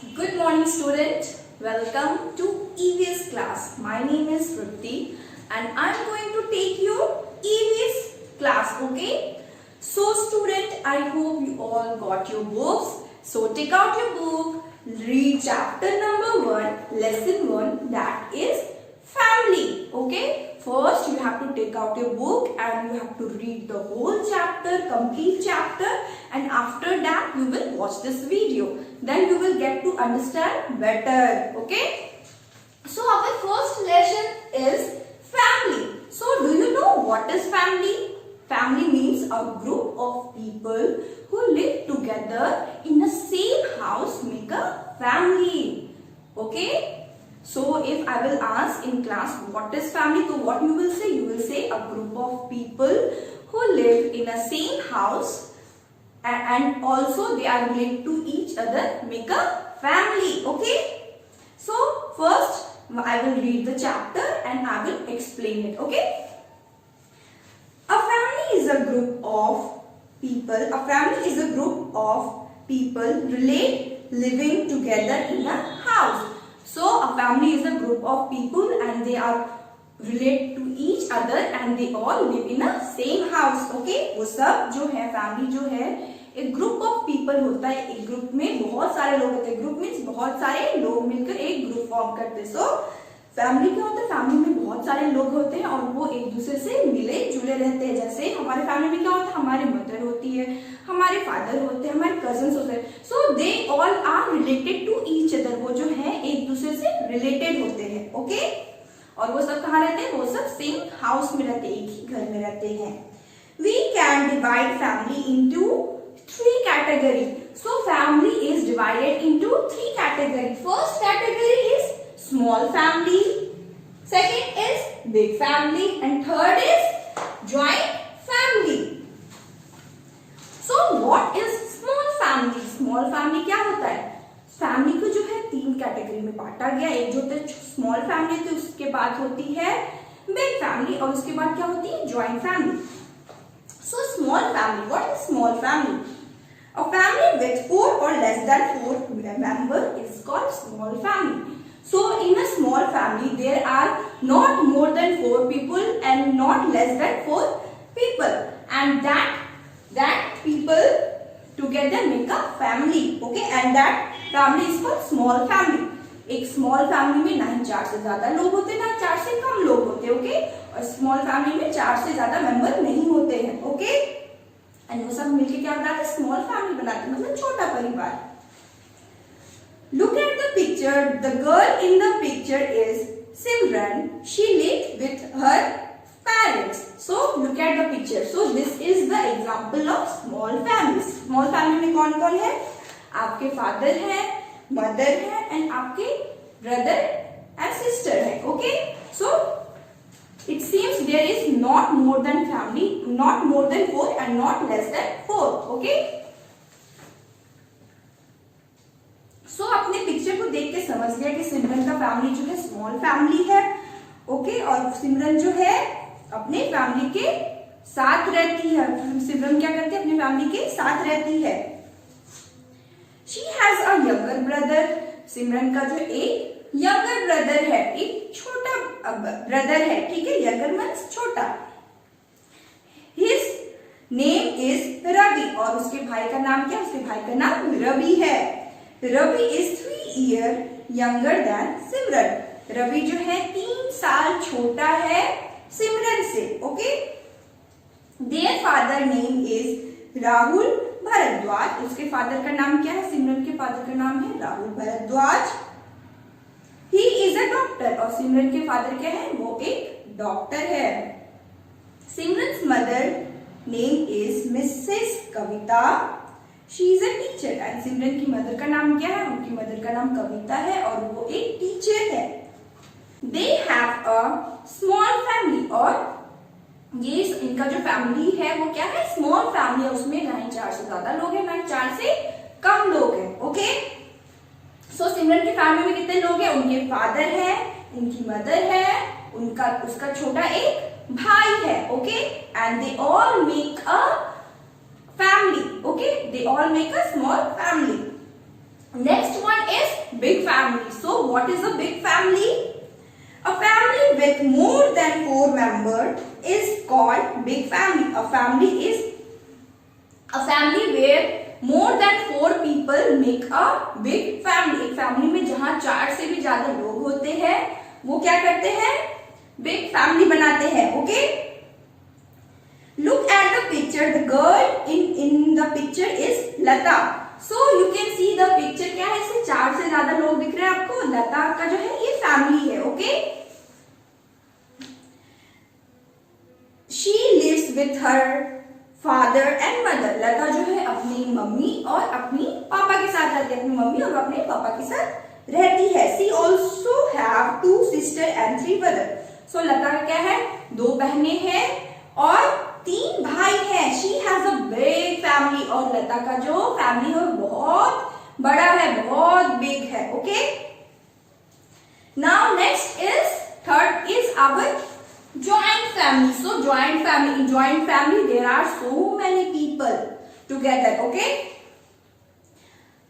Good morning student. Welcome to EVS class. My name is Trupti and I am going to take your EVS class. Okay. So student, I hope you all got your books. So take out your book, read chapter number 1, lesson 1, that is family. Okay. First you have to take out your book and you have to read the whole chapter, complete chapter, and after that you will watch this video. Then you will get to understand better. Okay. So our first lesson is family. So do you know what is family? Family means a group of people who live together in the same house make a family. Okay. So if I will ask in class what is family, so what you will say? You will say a group of people who live in a same house and also they are related to each other, make a family. Okay. So first I will read the chapter and I will explain it. Okay. A family is a group of people. A family is a group of people living together in a house. So a family is a group of people and they are related to each other and they all live in a same house. Okay. वो सब जो है family जो है एक group of people होता है. एक ग्रुप में बहुत सारे लोग होते हैं. ग्रुप मीन्स बहुत सारे लोग मिलकर एक ग्रुप फॉर्म करते हैं. सो फैमिली क्या होता है? फैमिली में बहुत सारे लोग होते हैं और वो एक दूसरे से मिले जुले रहते हैं. जैसे हमारे फैमिली में क्या होता है? हमारी मदर होती है, हमारे फादर होते हैं, हमारे कजन्स होते हैं. So they all are related to each other. वो जो है एक दूसरे से रिलेटेड होते हैं. ओके. और वो सब कहाँ रहते हैं? वो सब सेम हाउस में रहते हैं, एक ही घर में रहते हैं. We can divide family into three category. So family is divided into three category. First category is small family, second is big family, and third is joint family. So what is small family? Small family क्या होता है? Family को जो है तीन category में बांटा गया. एक जो होता है स्मॉल फैमिली, तो उसके बाद होती है बिग फैमिली और उसके बाद क्या होती है? Joint family. So small family, what is small family? A family with 4 or less than 4 members is called small family. So in a small family there are not more than 4 people and not less than 4 people, and that people together make a family. Okay, and that family is called small family. एक small family में ना ही 4 से ज्यादा लोग होते ना 4 से कम लोग होते. ओके. और स्मॉल फैमिली में 4 से ज्यादा मेंबर नहीं होते हैं. ओके. एंड वो सब मिलके क्या बनाते? स्मॉल फैमिली बनाते, मतलब छोटा परिवार. Look at the picture. The girl in the picture is Simran. She lived with her parents. So look at the picture. So this is the example of small family. Small family में कौन कौन है? आपके father है, mother है and आपके brother and sister है. Okay. So it seems there is not more than family, not more than 4 and not less than 4. Okay. So अपने पिक्चर को देख के समझ गया कि सिमरन का फैमिली जो है स्मॉल फैमिली है. ओके. और सिमरन जो है अपने फैमिली के साथ रहती है. सिमरन क्या करती है? अपने फैमिली के साथ रहती है. She has a younger brother. सिमरन का जो एक यंगर ब्रदर है, एक छोटा ब्रदर है. ठीक है. यंगर मीन्स छोटा. His name is Ravi. और उसके भाई का नाम क्या? उसके भाई का नाम रवि है. Ravi is 3 years younger than सिमरन. रवि जो है 3 साल छोटा है सिमरन से. Okay. Their father name is Rahul Bharadwaj. उसके फादर का नाम क्या है? सिमरन के फादर का नाम है Rahul Bhardwaj. He is a doctor. और सिमरन के फादर क्या है? वो एक डॉक्टर है. Simran's mother name is Mrs Kavita. She is a teacher. And Simran की मदर का नाम क्या है? उनकी मदर का नाम कविता है और वो एक टीचर है. They have a small family. और ये इनका जो फैमिली है वो क्या है? स्मॉल फैमिली है. उसमें ना ही 4 से ज्यादा लोग हैं ना ही 4 से कम लोग हैं. ओके. सो सिमरन की फैमिली में कितने लोग हैं? उनके फादर है, उनकी मदर है, उसका छोटा एक भाई है. Okay. And they all make a family. Okay, they all make a small family. Next one is what is a big family? A family with more than 4 members is called big family. A family is a family where more than 4 people make a big family. एक family में जहां 4 से भी ज्यादा लोग होते हैं वो क्या करते हैं? बिग फैमिली बनाते हैं. Okay, look at the picture. The girl in the picture is Lata. So you can see the picture. क्या है? इसमें 4 से ज्यादा लोग दिख रहे हैं आपको. लता का जो है ये फैमिली है. Okay, she lives with her father and mother. लता जो है अपनी मम्मी और अपनी पापा के साथ रहती है. अपनी मम्मी और अपने पापा के साथ रहती है. She also have 2 sisters and 3 brothers. So लता का क्या है? 2 बहनें हैं और 3 भाई हैं. She has a big family. और लता का जो फैमिली है बहुत बड़ा है, बहुत बिग है. Okay, now next is third is our joint family. So joint family, in joint family there are so many people together. Okay,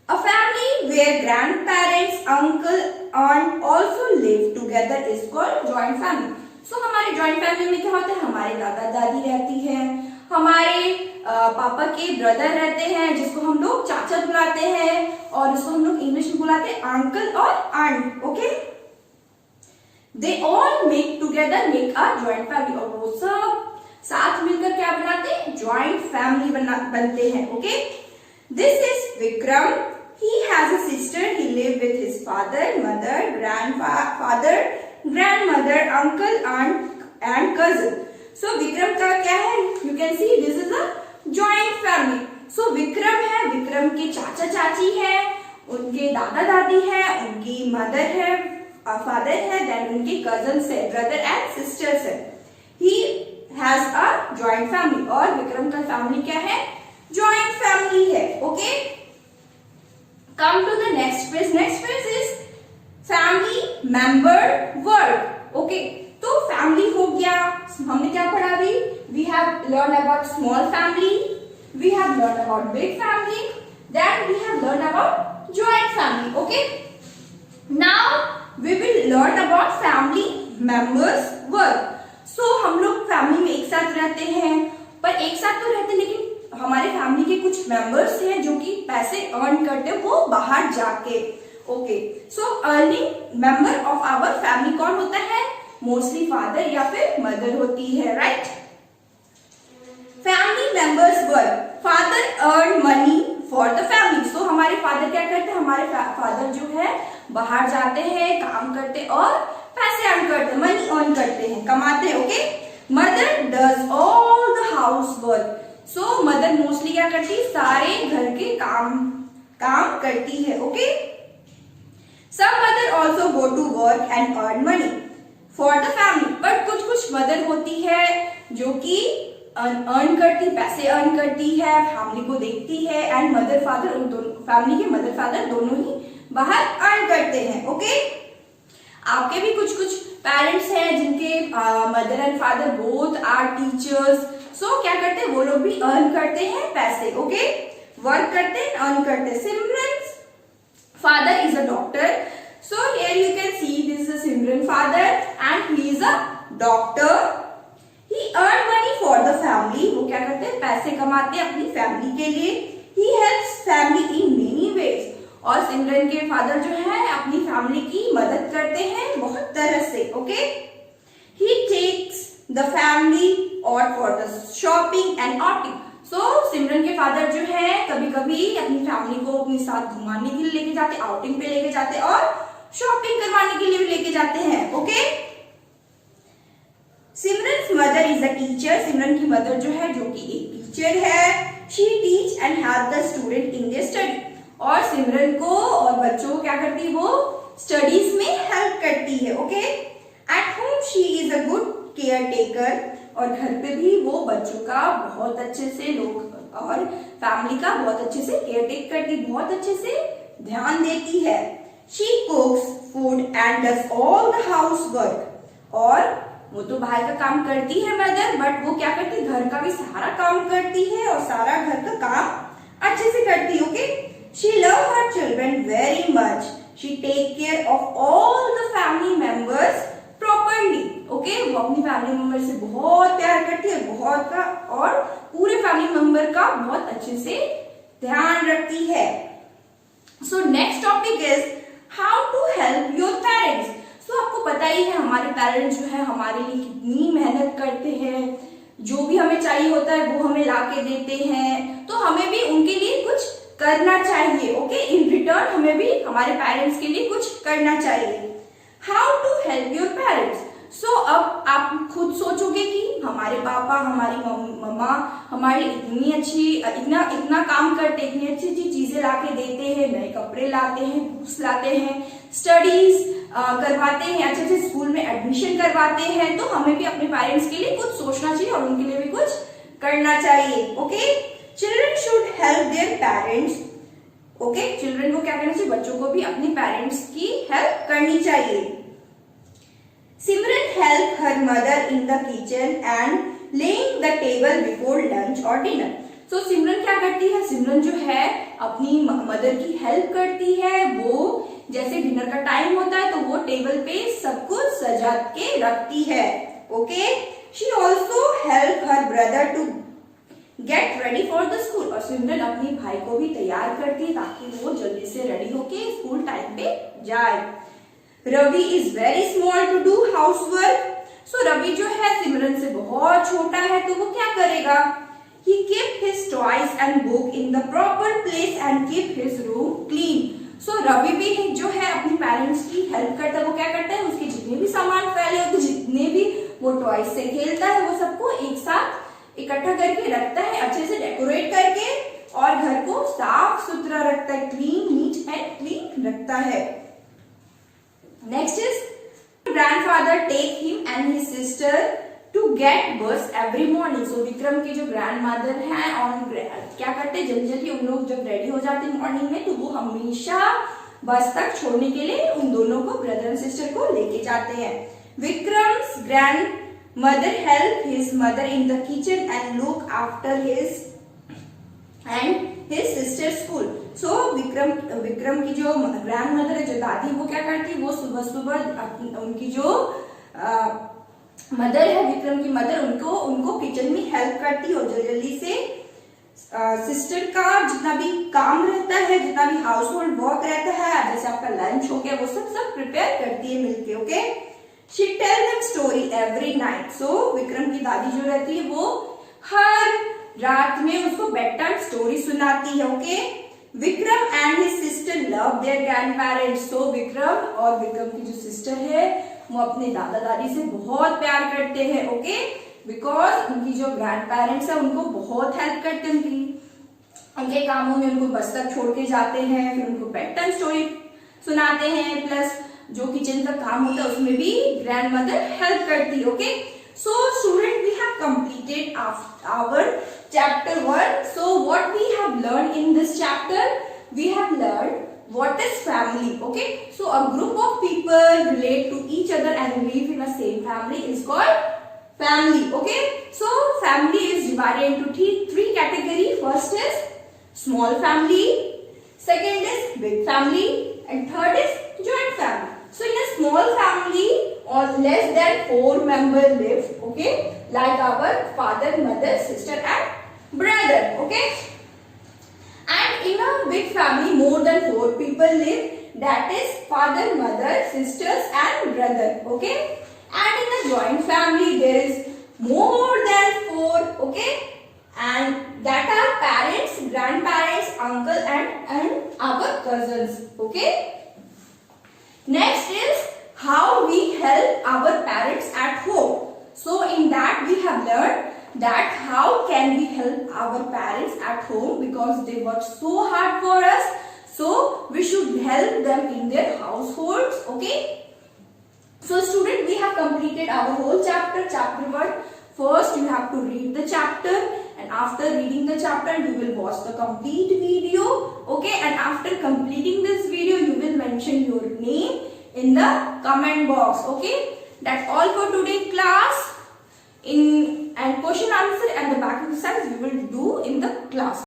a family where grandparents, uncle, aunt also live together is called joint family. So हमारे joint family में क्या होता है? हमारे दादा दादी रहती है, हमारे पापा के ब्रदर रहते हैं जिसको हम लोग चाचा बुलाते हैं और उसको हम लोग इंग्लिश में बुलाते हैं अंकल और aunt. Okay, They all make together make a joint family. और वो सब साथ मिलकर क्या बनाते हैं? Joint family बनते हैं. Okay, this is Vikram. He has a sister. He live with his father, mother, grandfather, grandmother, uncle, aunt and cousin. So Vikram का क्या है? You can see this is a joint family. So Vikram है, Vikram के चाचा चाची है, उनके दादा दादी है, उनकी मदर है, फादर है, देन उनके कजन्स है, ब्रदर एंड सिस्टर्स है. He has a joint family. और विक्रम का फैमिली क्या है? जॉइंट फैमिली है. Okay, come to the next page. Next page is family member work. Okay, तो फैमिली हो गया. हमने क्या पढ़ा अभी? We have learn about small family, we have learn about big family, then we have learn about joint family. Okay, now we will learn about family members work. So हम लोग family में एक साथ रहते हैं, पर एक साथ तो रहते हैं लेकिन हमारे फैमिली के कुछ मेंबर्स हैं जो कि पैसे अर्न करते हैं वो बाहर जाके. Okay, so earning member of our family कौन होता है? मोस्टली फादर या फिर मदर होती है. Right, family members work. Father earn money for the family. So हमारे फादर क्या करते हैं? हमारे फादर जो है बाहर जाते हैं, काम करते और पैसे अर्न करते हैं, मनी अर्न करते हैं, कमाते हैं. Okay, mother does all the house work. So mother mostly क्या करती है? सारे घर के काम करती है. Okay, some mother also go to work and earn money for the family. But कुछ मदर होती है जो कि अर्न करती, पैसे अर्न करती है, फैमिली को देखती है, एंड मदर फादर फैमिली के मदर फादर दोनों ही बाहर अर्न करते हैं. ओके, आपके भी कुछ पेरेंट्स हैं जिनके mother and father both are teachers. So क्या करते हैं? वो लोग भी अर्न करते हैं पैसे. ओके, वर्क करते हैं, अर्न करते हैं. Simran's father is a doctor. So here you can see this is Simran father and he is a doctor. He earn money for the family. वो क्या करते हैं? पैसे कमाते हैं अपनी फैमिली के लिए. He helps family in many ways. और सिमरन के फादर जो है अपनी फैमिली की मदद करते हैं बहुत तरह से. Okay, he takes the family और for the shopping and outing. So Simran के फादर जो है कभी कभी अपनी फैमिली को अपने साथ घुमाने के लिए लेके जाते, आउटिंग पे लेके जाते और शॉपिंग करवाने के लिए भी लेके जाते हैं. Okay, Simran's mother is a teacher. Simran की मदर जो है जो कि एक टीचर है. She teach and help the student in their study. और सिमरन को और बच्चों को क्या करती है? वो स्टडीज में हेल्प करती है. Okay, at home she is a good care taker. और घर पे भी वो बच्चों का बहुत अच्छे से लोग और फैमिली का बहुत अच्छे से केयर टेक करती, बहुत अच्छे से ध्यान देती है. She कुक्स food and does all the house work. और वो तो बाहर का काम करती है मदर, बट वो क्या करती है? घर का भी सारा काम करती है और सारा घर का काम अच्छे से करती है. Okay, she loves her children very much. She take care of all the family members properly. Okay, वो अपनी फैमिली मेंबर से बहुत प्यार करती है, बहुत का, और पूरे फैमिली मेंबर का बहुत अच्छे से ध्यान रखती है। So next topic is how to help your parents. So आपको पता ही है हमारे पेरेंट्स जो है हमारे लिए कितनी मेहनत करते हैं, जो भी हमें चाहिए होता है वो हमें लाके देते हैं, तो हमें भी उनके लिए कुछ करना चाहिए। ओके, इन रिटर्न हमें भी हमारे पेरेंट्स के लिए कुछ करना चाहिए। How to help your parents. So अब आप खुद सोचोगे कि हमारे पापा, हमारी मम्मा हमारे इतनी अच्छी इतना काम करते, इतनी अच्छी अच्छी चीजें लाके देते हैं, नए कपड़े लाते हैं, बुक्स लाते हैं, स्टडीज करवाते हैं, अच्छे अच्छे स्कूल में एडमिशन करवाते हैं, तो हमें भी अपने पेरेंट्स के लिए कुछ सोचना चाहिए और उनके लिए भी कुछ करना चाहिए। Okay, children should help their parents. Okay, children को क्या करना चाहिए, बच्चों को भी अपने पेरेंट्स की हेल्प करनी चाहिए। Simran help her mother in the kitchen and laying the table before lunch और डिनर। सो सिमरन क्या करती है, सिमरन जो है अपनी मदर की हेल्प करती है। वो जैसे डिनर का टाइम होता है तो वो टेबल पे सब कुछ सजा के रखती है। Okay, she also help her brother to get ready for the school. और सिमरन अपने भाई को भी तैयार करती है ताकि वो जल्दी से रेडी होके स्कूल टाइम पे जाए। Ravi is very small to do house work. So Ravi जो है सिमरन से बहुत छोटा है, तो वो क्या करेगा, he keep his toys and book in the proper place and keep his room clean। सो रवि भी जो है अपने पेरेंट्स की हेल्प करता है। वो क्या करता है, उसके जितने भी सामान फैले होते, जितने भी वो टॉयज से खेलता है, वो सबको एक साथ इकट्ठा करके रखता है, अच्छे से डेकोरेट करके, और घर को साफ सुथरा रखता है, क्लीन, नीट एंड क्लीन रखता है। Next is grandfather take him and his sister to get bus every morning. So Vikram की जो ग्रैंड मदर है और क्या करते हैं, जल्दी जल्दी उन लोग जब रेडी हो जाते हैं मॉर्निंग में, तो वो हमेशा बस तक छोड़ने के लिए उन दोनों को, ब्रदर एंड सिस्टर को लेके जाते हैं। Vikram's grand mother help his mother in the kitchen and look after his and his sister school. So Vikram की जो ग्रैंड मदर है, जो दादी, वो क्या करती है, वो सुबह सुबह उनकी जो मदर है, विक्रम की मदर, उनको किचन में हेल्प करती है और जल्दी से सिस्टर का जितना भी काम रहता है, जितना भी हाउस होल्ड वर्क रहता है, जैसे आपका लंच हो गया, वो सब प्रिपेयर करती है मिलके। Okay, she tell them story every night. So Vikram की दादी जो रहती है वो हर रात में उसको बेड टाइम स्टोरी सुनाती है। Okay, Vikram and his sister love their grand parents. So Vikram और विक्रम की जो सिस्टर है वो अपने दादा दादी से बहुत प्यार करते हैं। ओके, बिकॉज उनकी जो ग्रैंड पेरेंट्स है उनको बहुत हेल्प करते हैं, उनके कामों में उनको बस तक छोड़ के जाते हैं, फिर उनको बेड टाइम स्टोरी सुनाते हैं, प्लस जो किचन का काम होता है उसमें भी ग्रैंड मदर हेल्प करती है। Okay, so student we have completed our chapter 1. So what we have learned in this chapter, we have learned what is family. Okay, so a group of people relate to each other and live in a same family is called family. Okay, so family is divided into three categories. First is small family, second is big family, and third is joint family. So in a small family or less than 4 members live, okay, like our father, mother, sister and brother. Okay, and in a big family more than 4 people live, that is father, mother, sisters and brother. Okay, and in a joint family there is more than 4, okay, and that are parents, grandparents, uncle and our cousins. Okay, next is how we help our parents at home. So in that we have learned that how can we help our parents at home, because they work so hard for us, so we should help them in their households. Okay, so student, we have completed our whole chapter 1. First you have to read the chapter, and after reading the chapter you will watch the complete video. Okay, and after completing this video you will mention your name in the comment box. Okay, that's all for today class. And question answer and the back exercise we will do in the class.